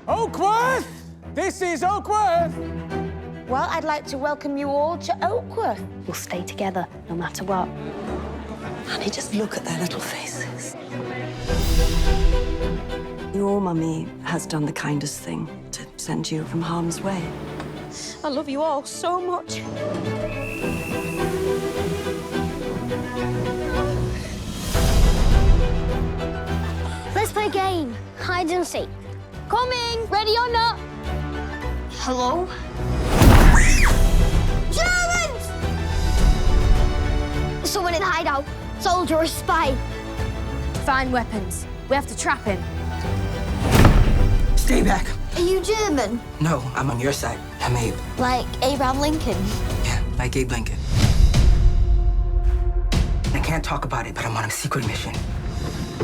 Oakworth! This is Oakworth! Well, I'd like to welcome you all to Oakworth. We'll stay together, no matter what. Honey, just look at their little faces. Your mummy has done the kindest thing to send you from harm's way. I love you all so much. Let's play a game. Hide and seek. Coming! Ready or not? Hello? Germans! Someone in the hideout. Soldier or spy. Find weapons. We have to trap him. Stay back. Are you German? No, I'm on your side. I'm Abe. Like Abraham Lincoln? Yeah, like Abe Lincoln. I can't talk about it, but I'm on a secret mission.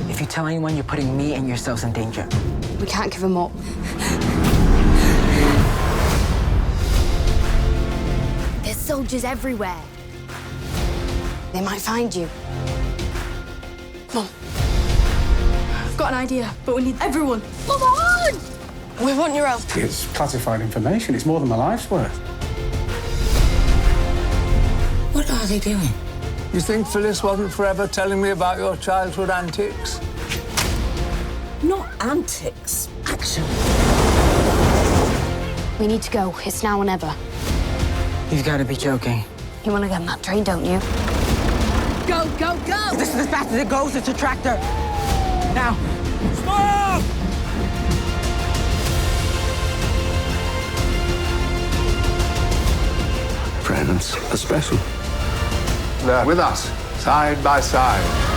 If you tell anyone, you're putting me and yourselves in danger. We can't give him up. There's soldiers everywhere. They might find you. Come on. I've got an idea, but we need everyone. Come on! We want your help. It's classified information. It's more than my life's worth. What are they doing? You think Phyllis wasn't forever telling me about your childhood antics? Not antics, action. We need to go. It's now or never. You've got to be joking. You want to get on that train, don't you? Go, go, go! This is as fast as it goes. It's a tractor. Now. Stop! Friends are special. They're with us, side by side.